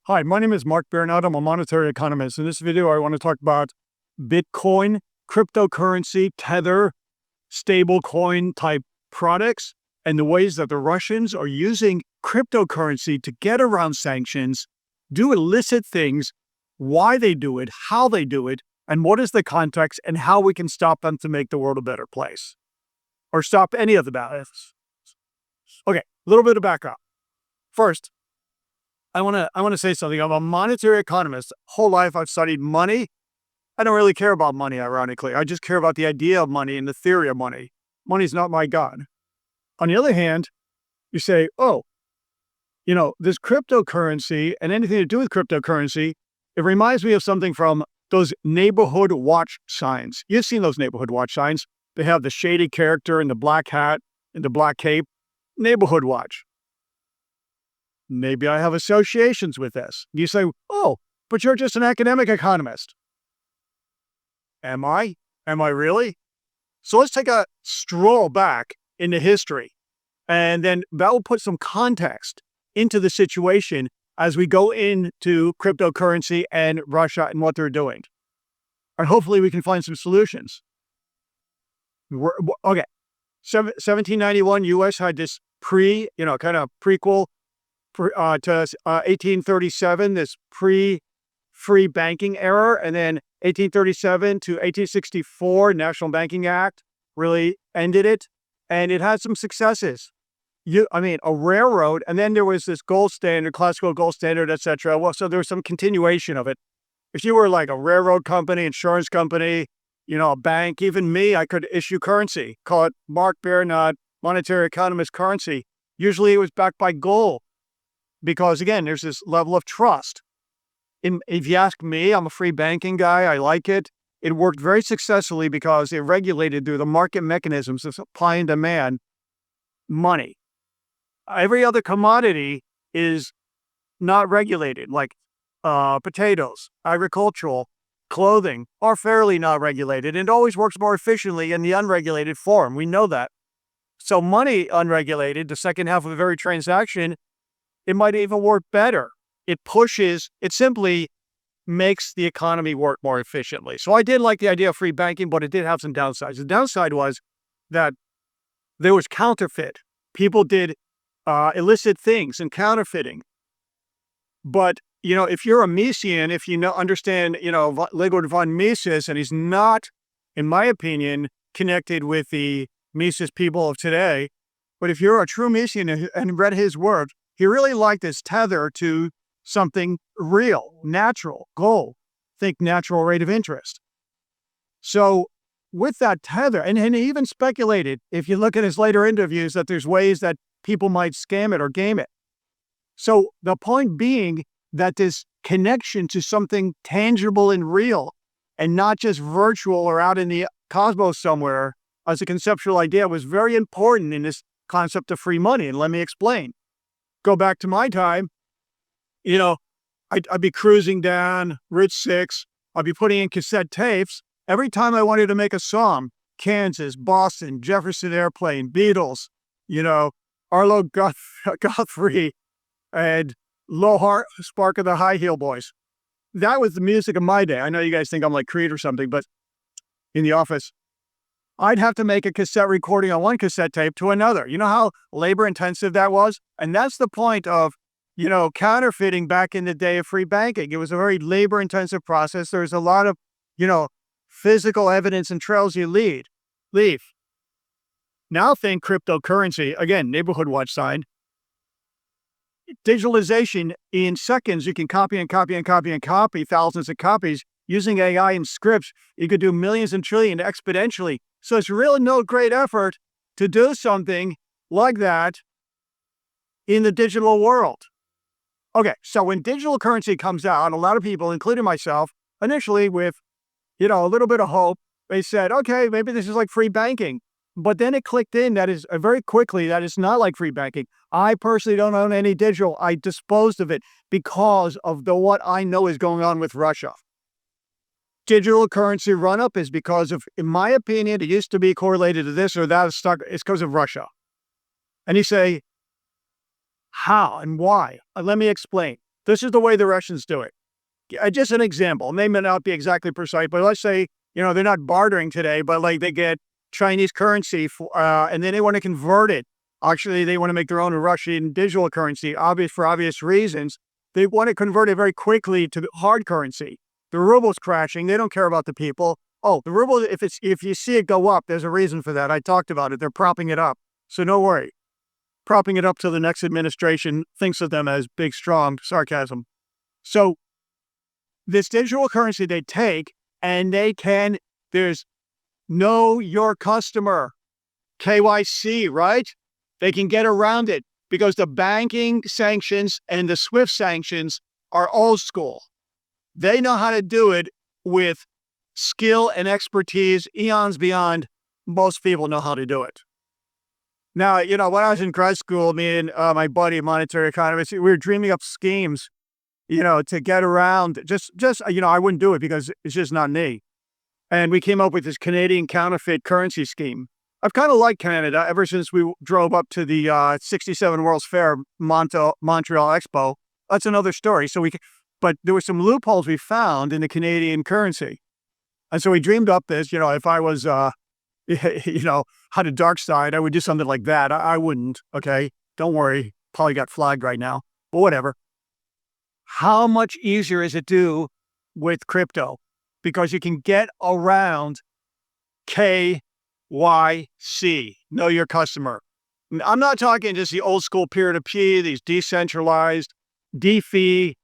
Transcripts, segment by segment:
Hi, my name is Mark Bernard. I'm a monetary economist. In this video, I want to talk about Bitcoin, cryptocurrency, Tether, stablecoin type products, and the ways that the Russians are using cryptocurrency to get around sanctions, do illicit things, why they do it, how they do it, and what is the context and how we can stop them to make the world a better place. Or stop any of the bad. Okay, a little bit of background. First, I want to say something. I'm a monetary economist. Whole life I've studied money. I don't really care about money, ironically. I just care about the idea of money and the theory of money. Money's not my God. On the other hand, you say, oh, this cryptocurrency and anything to do with cryptocurrency, it reminds me of something from those neighborhood watch signs. You've seen those neighborhood watch signs. They have the shady character in the black hat and the black cape. Neighborhood watch. Maybe I have associations with this. You say, oh, but you're just an academic economist. Am I? Am I really? So let's take a stroll back into history, and then that will put some context into the situation as we go into cryptocurrency and Russia and what they're doing. And hopefully we can find some solutions. Okay, 1791, U.S. had this kind of prequel to 1837, this pre-free banking era, and then 1837 to 1864, National Banking Act really ended it, and it had some successes. A railroad, and then there was this gold standard, classical gold standard, etc. Well, so there was some continuation of it. If you were like a railroad company, insurance company, a bank, even me, I could issue currency, call it Mark Bernard monetary economist currency. Usually it was backed by gold. Because again, there's this level of trust. If you ask me, I'm a free banking guy. I like it. It worked very successfully because it regulated through the market mechanisms of supply and demand money. Every other commodity is not regulated, like potatoes, agricultural, clothing are fairly not regulated, and it always works more efficiently in the unregulated form. We know that. So money unregulated, the second half of every transaction, it might even work better. It simply makes the economy work more efficiently. So I did like the idea of free banking, but it did have some downsides. The downside was that there was counterfeit. People did illicit things and counterfeiting. But, if you're a Misesian, if you understand, Lego von Mises, and he's not, in my opinion, connected with the Mises people of today, but if you're a true Misesian and read his work, he really liked this tether to something real, natural, gold. Think natural rate of interest. So with that tether, and he even speculated, if you look at his later interviews, that there's ways that people might scam it or game it. So the point being that this connection to something tangible and real, and not just virtual or out in the cosmos somewhere as a conceptual idea, was very important in this concept of free money. And let me explain. Go back to my time, I'd be cruising down Route 6. I'd be putting in cassette tapes. Every time I wanted to make a song, Kansas, Boston, Jefferson Airplane, Beatles, Arlo Guthrie, and Low Heart, Spark of the High Heel Boys. That was the music of my day. I know you guys think I'm like Creed or something, but in the office, I'd have to make a cassette recording on one cassette tape to another. You know how labor intensive that was? And that's the point of, counterfeiting back in the day of free banking. It was a very labor intensive process. There's a lot of, physical evidence and trails you leave. Now think cryptocurrency, again, neighborhood watch sign. Digitalization, in seconds, you can copy and copy and copy and copy thousands of copies using AI and scripts. You could do millions and trillions exponentially. So it's really no great effort to do something like that in the digital world. Okay, so when digital currency comes out, a lot of people, including myself, initially with, a little bit of hope, they said, okay, maybe this is like free banking. But then it clicked in that is very quickly that it's not like free banking. I personally don't own any digital. I disposed of it because of what I know is going on with Russia. Digital currency run-up is because of, in my opinion, it used to be correlated to this or that. It's because of Russia. And you say, how and why? Let me explain. This is the way the Russians do it. Just an example. They may not be exactly precise, but let's say, they're not bartering today, but like they get Chinese currency and then they want to convert it. Actually, they want to make their own Russian digital currency, for obvious reasons. They want to convert it very quickly to the hard currency. The ruble's crashing. They don't care about the people. Oh, the ruble, if you see it go up, there's a reason for that. I talked about it. They're propping it up. So no worry. Propping it up till the next administration thinks of them as big, strong, sarcasm. So this digital currency they take, and there's know your customer, KYC, right? They can get around it because the banking sanctions and the SWIFT sanctions are old school. They know how to do it with skill and expertise, eons beyond most people know how to do it. Now, when I was in grad school, me and my buddy, a monetary economist, we were dreaming up schemes, to get around. I wouldn't do it because it's just not me. And we came up with this Canadian counterfeit currency scheme. I've kind of liked Canada ever since we drove up to the 67 World's Fair Montreal Expo. That's another story. But there were some loopholes we found in the Canadian currency. And so we dreamed up this, if I was, had a dark side, I would do something like that. I wouldn't, okay? Don't worry. Probably got flagged right now, but whatever. How much easier is it to do with crypto? Because you can get around KYC, know your customer. I'm not talking just the old school peer-to-peer, these decentralized, DeFi,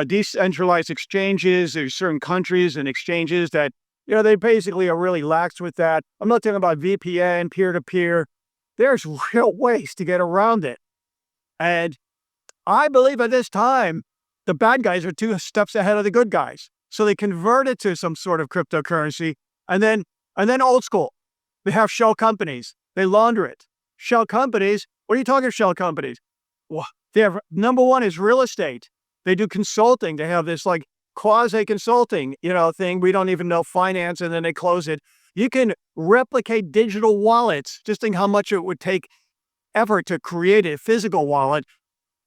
decentralized exchanges. There's certain countries and exchanges that, they basically are really lax with that. I'm not talking about VPN, peer-to-peer. There's real ways to get around it. And I believe at this time, the bad guys are 2 steps ahead of the good guys. So they convert it to some sort of cryptocurrency, and then old school. They have shell companies. They launder it. Shell companies, what are you talking shell companies? Well, they have, number one is real estate. They do consulting. They have this like quasi-consulting, thing. We don't even know finance, and then they close it. You can replicate digital wallets. Just think how much it would take effort to create a physical wallet.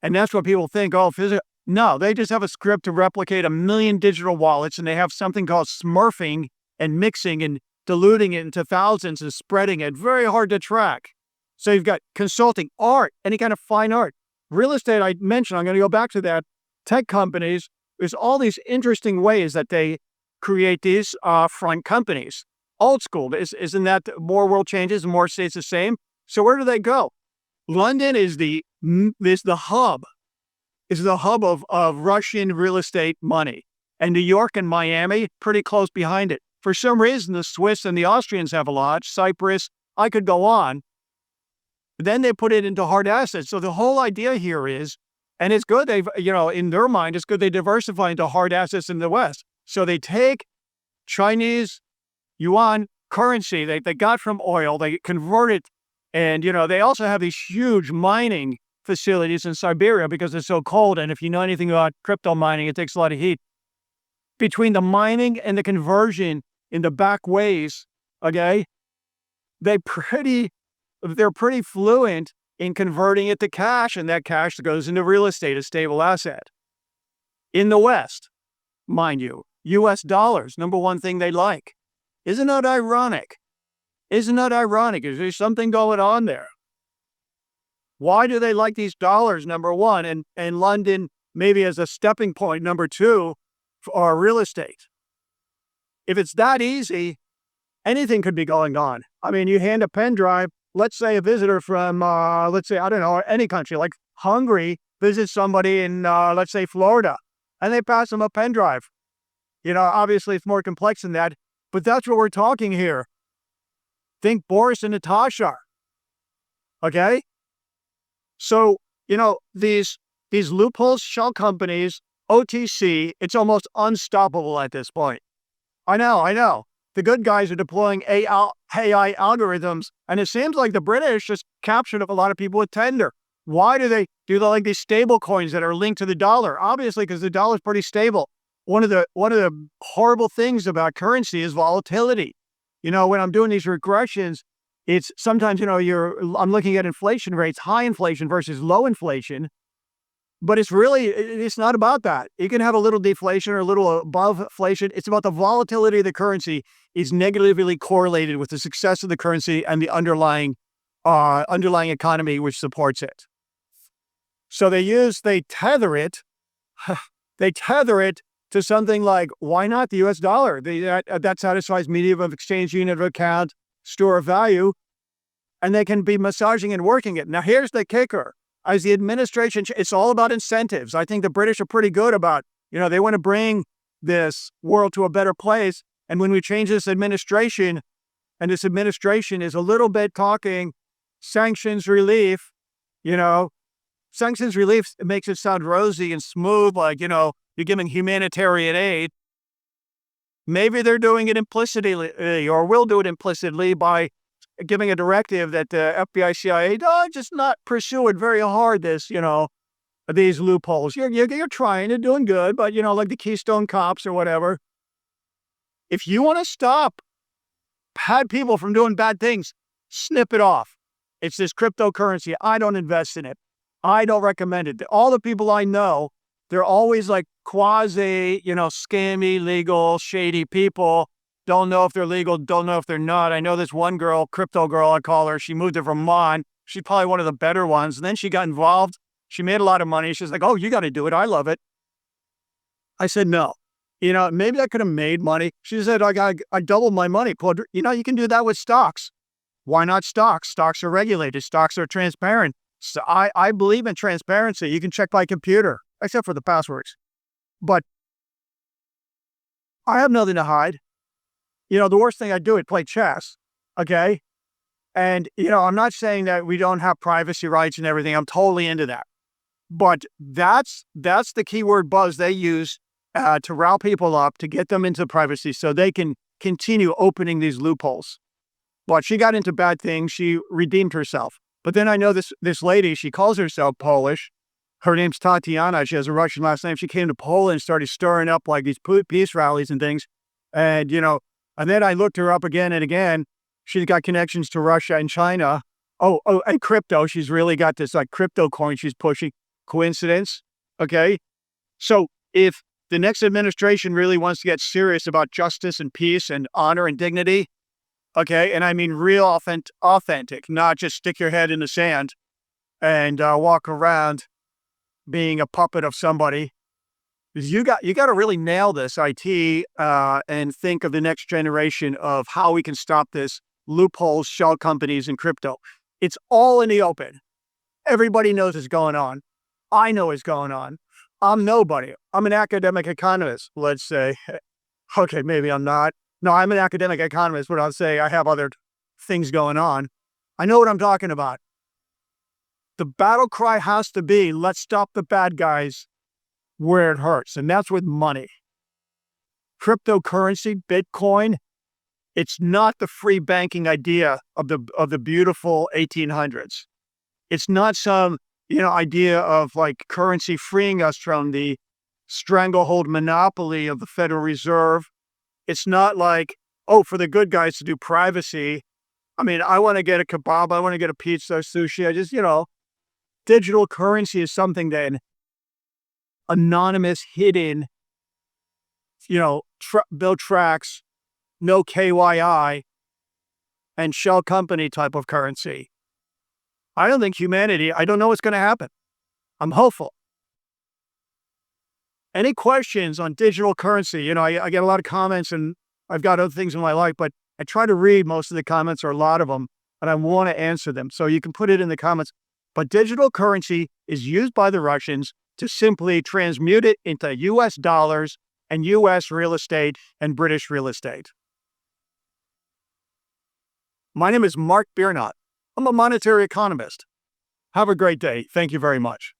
And that's what people think, physical. No, they just have a script to replicate 1 million digital wallets, and they have something called smurfing and mixing and diluting it into thousands and spreading it. Very hard to track. So you've got consulting, art, any kind of fine art. Real estate, I mentioned, I'm going to go back to that. Tech companies, there's all these interesting ways that they create these front companies. Old school, isn't that the more world changes, the more stays the same? So where do they go? London is the hub. Is the hub of Russian real estate money. And New York and Miami, pretty close behind it. For some reason, the Swiss and the Austrians have a lot. Cyprus, I could go on. Then they put it into hard assets. So the whole idea here is, and it's good, in their mind, it's good they diversify into hard assets in the West. So they take Chinese yuan currency they got from oil, they convert it, and, they also have these huge mining facilities in Siberia because it's so cold. And if you know anything about crypto mining, it takes a lot of heat. Between the mining and the conversion in the back ways, okay, they're pretty fluent in converting it to cash, and that cash goes into real estate, a stable asset. In the West, mind you, US dollars, number one thing they like. Isn't that ironic? Is there something going on there? Why do they like these dollars, number one, and London maybe as a stepping point, number two, for real estate? If it's that easy, anything could be going on. I mean, you hand a pen drive, let's say a visitor from, any country, like Hungary, visits somebody in, let's say, Florida, and they pass them a pen drive. Obviously it's more complex than that, but that's what we're talking here. Think Boris and Natasha, okay? So, these loopholes, shell companies, OTC, it's almost unstoppable at this point. I know. The good guys are deploying AI algorithms, and it seems like the British just captured a lot of people with Tender. Why do they like these stable coins that are linked to the dollar? Obviously, because the dollar is pretty stable. One of the horrible things about currency is volatility. When I'm doing these regressions, it's sometimes, I'm looking at inflation rates, high inflation versus low inflation. But it's not about that. You can have a little deflation or a little above inflation. It's about the volatility of the currency is negatively correlated with the success of the currency and the underlying economy which supports it. So they tether it, they tether it to something like, why not the US dollar? That satisfies medium of exchange, unit of account, store of value, and they can be massaging and working it. Now, here's the kicker. As the administration, it's all about incentives. I think the British are pretty good about, they want to bring this world to a better place. And when we change this administration, and this administration is a little bit talking sanctions relief, sanctions relief makes it sound rosy and smooth, like, you're giving humanitarian aid. Maybe they're doing it implicitly or will do it implicitly by giving a directive that the FBI, CIA, just not pursue it very hard, these loopholes. You're trying, you're doing good, but, like the Keystone Cops or whatever. If you want to stop bad people from doing bad things, snip it off. It's this cryptocurrency. I don't invest in it. I don't recommend it. All the people I know, they're always like quasi, scammy, legal, shady people. Don't know if they're legal, don't know if they're not. I know this one girl, crypto girl, I call her. She moved to Vermont. She's probably one of the better ones. And then she got involved. She made a lot of money. She's like, oh, you got to do it. I love it. I said, no. Maybe I could have made money. She said, I doubled my money. You can do that with stocks. Why not stocks? Stocks are regulated. Stocks are transparent. So I believe in transparency. You can check my computer, except for the passwords. But I have nothing to hide. The worst thing I do is play chess. Okay. And, I'm not saying that we don't have privacy rights and everything. I'm totally into that. But that's the keyword buzz they use to rile people up, to get them into privacy so they can continue opening these loopholes. But she got into bad things. She redeemed herself. But then I know this lady, she calls herself Polish. Her name's Tatiana. She has a Russian last name. She came to Poland and started stirring up like these peace rallies and things. And, and then I looked her up again and again. She's got connections to Russia and China. Oh, and crypto. She's really got this like crypto coin she's pushing. Coincidence? Okay. So if the next administration really wants to get serious about justice and peace and honor and dignity, okay, and I mean real authentic, not just stick your head in the sand and walk around being a puppet of somebody. You got to really nail this IT and think of the next generation of how we can stop this loopholes, shell companies, and crypto. It's all in the open. Everybody knows what's going on. I know what's going on. I'm nobody. I'm an academic economist, let's say. Okay, maybe I'm not. No, I'm an academic economist, but I'll say I have other things going on. I know what I'm talking about. The battle cry has to be, let's stop the bad guys where it hurts, and that's with money. Cryptocurrency, Bitcoin, it's not the free banking idea of the beautiful 1800s. It's not some, idea of like currency freeing us from the stranglehold monopoly of the Federal Reserve. It's not like, for the good guys to do privacy. I mean, I want to get a kebab, I want to get a pizza, sushi. I just, digital currency is something that anonymous, hidden, build tracks, no KYI, and shell company type of currency. I don't think I don't know what's going to happen. I'm hopeful. Any questions on digital currency? I get a lot of comments and I've got other things in my life, but I try to read most of the comments or a lot of them, and I want to answer them. So you can put it in the comments. But digital currency is used by the Russians to simply transmute it into US dollars and US real estate and British real estate. My name is Mark Biernot. I'm a monetary economist. Have a great day. Thank you very much.